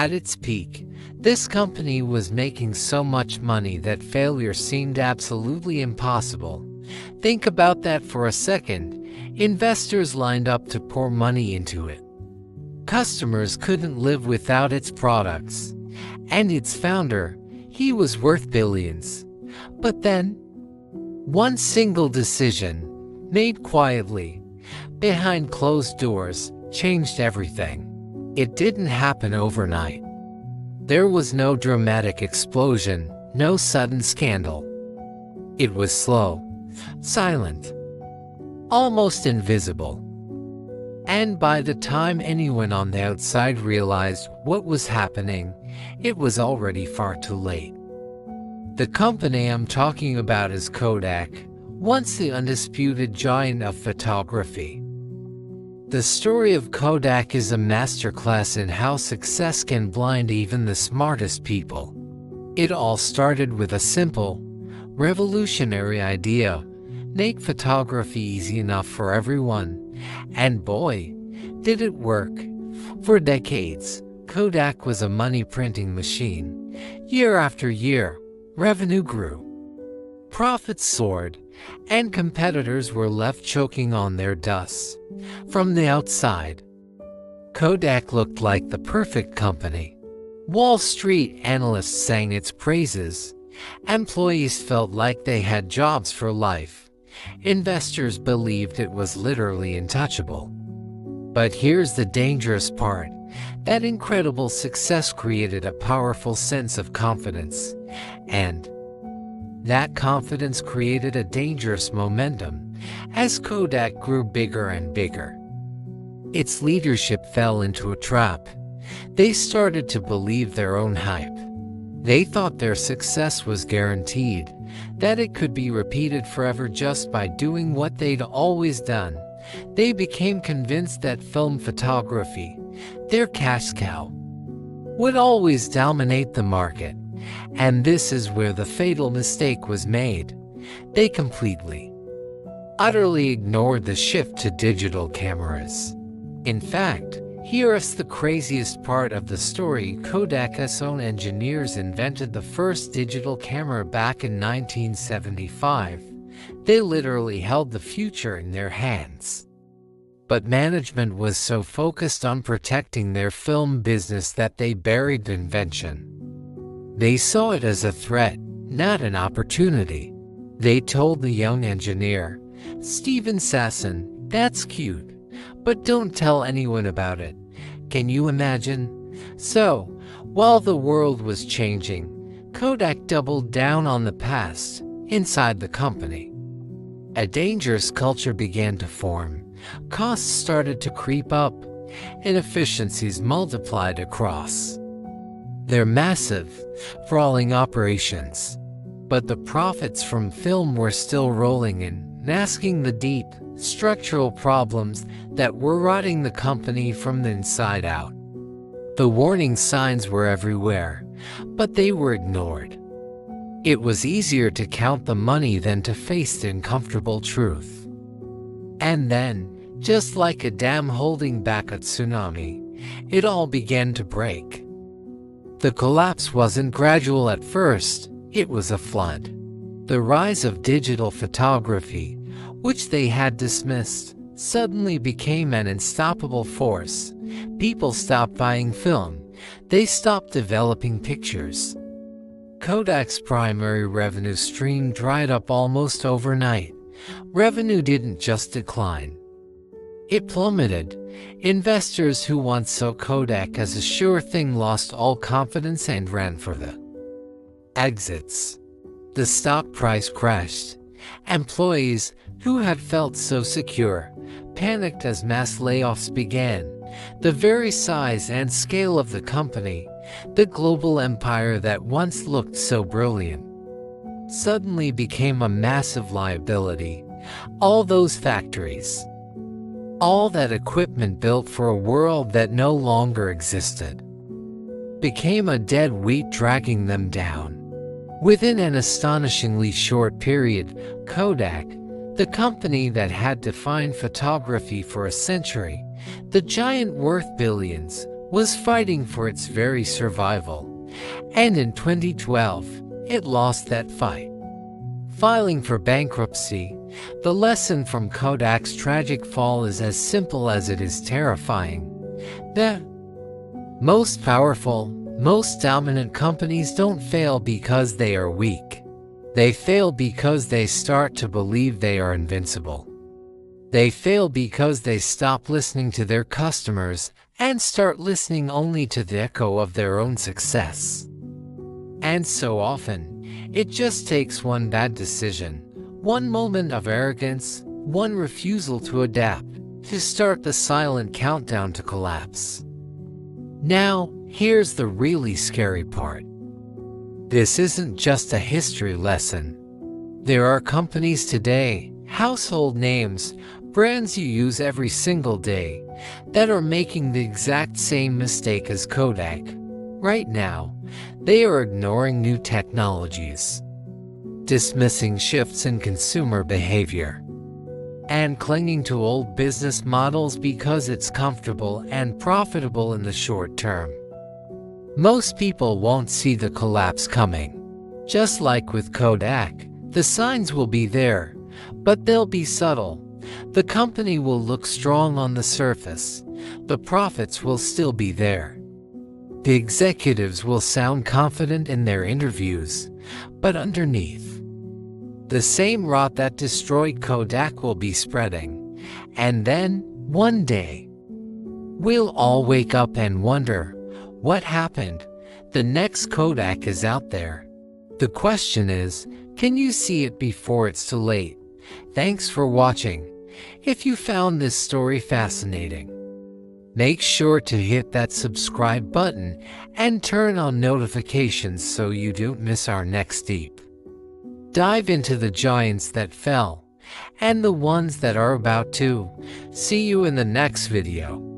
At its peak, this company was making so much money that failure seemed absolutely impossible. Think about that for a second. Investors lined up to pour money into it. Customers couldn't live without its products. And its founder, he was worth billions. But then, one single decision, made quietly, behind closed doors, changed everything. It didn't happen overnight. There was no dramatic explosion, no sudden scandal. It was slow, silent, almost invisible. And by the time anyone on the outside realized what was happening, it was already far too late. The company I'm talking about is Kodak, once the undisputed giant of photography. The story of Kodak is a masterclass in how success can blind even the smartest people. It all started with a simple, revolutionary idea: make photography easy enough for everyone. And boy, did it work. For decades, Kodak was a money-printing machine. Year after year, revenue grew. Profits soared, and competitors were left choking on their dust. From the outside, Kodak looked like the perfect company. Wall Street analysts sang its praises. Employees felt like they had jobs for life. Investors believed it was literally untouchable. But here's the dangerous part. That incredible success created a powerful sense of confidence. And that confidence created a dangerous momentum as Kodak grew bigger and bigger. Its leadership fell into a trap. They started to believe their own hype. They thought their success was guaranteed, that it could be repeated forever just by doing what they'd always done. They became convinced that film photography, their cash cow, would always dominate the market. And this is where the fatal mistake was made. They completely, utterly ignored the shift to digital cameras. In fact, here's the craziest part of the story. Kodak's own engineers invented the first digital camera back in 1975. They literally held the future in their hands. But management was so focused on protecting their film business that they buried the invention. They saw it as a threat, not an opportunity. They told the young engineer, Steven Sasson, "That's cute, but don't tell anyone about it." Can you imagine? So, while the world was changing, Kodak doubled down on the past inside the company. A dangerous culture began to form. Costs started to creep up. Inefficiencies multiplied across their massive, sprawling operations. But the profits from film were still rolling in, masking the deep, structural problems that were rotting the company from the inside out. The warning signs were everywhere, but they were ignored. It was easier to count the money than to face the uncomfortable truth. And then, just like a dam holding back a tsunami, it all began to break. The collapse wasn't gradual at first, it was a flood. The rise of digital photography, which they had dismissed, suddenly became an unstoppable force. People stopped buying film. They stopped developing pictures. Kodak's primary revenue stream dried up almost overnight. Revenue didn't just decline. It plummeted. Investors who once saw Kodak as a sure thing lost all confidence and ran for the exits. The stock price crashed. Employees, who had felt so secure, panicked as mass layoffs began. The very size and scale of the company, the global empire that once looked so brilliant, suddenly became a massive liability. All those factories, all that equipment built for a world that no longer existed, became a dead weight dragging them down. Within an astonishingly short period, Kodak, the company that had defined photography for a century, the giant worth billions, was fighting for its very survival, and in 2012, it lost that fight, filing for bankruptcy. The lesson from Kodak's tragic fall is as simple as it is terrifying. The most powerful, most dominant companies don't fail because they are weak. They fail because they start to believe they are invincible. They fail because they stop listening to their customers and start listening only to the echo of their own success. And so often, it just takes one bad decision, one moment of arrogance, one refusal to adapt, to start the silent countdown to collapse. Now, here's the really scary part. This isn't just a history lesson. There are companies today, household names, brands you use every single day, that are making the exact same mistake as Kodak. Right now, they are ignoring new technologies, dismissing shifts in consumer behavior, and clinging to old business models because it's comfortable and profitable in the short term. Most people won't see the collapse coming. Just like with Kodak, the signs will be there, but they'll be subtle. The company will look strong on the surface. The profits will still be there. The executives will sound confident in their interviews, but underneath, the same rot that destroyed Kodak will be spreading. And then, one day, we'll all wake up and wonder, what happened? The next Kodak is out there. The question is, can you see it before it's too late? Thanks for watching. If you found this story fascinating, make sure to hit that subscribe button and turn on notifications so you don't miss our next deep dive into the giants that fell and the ones that are about to. See you in the next video.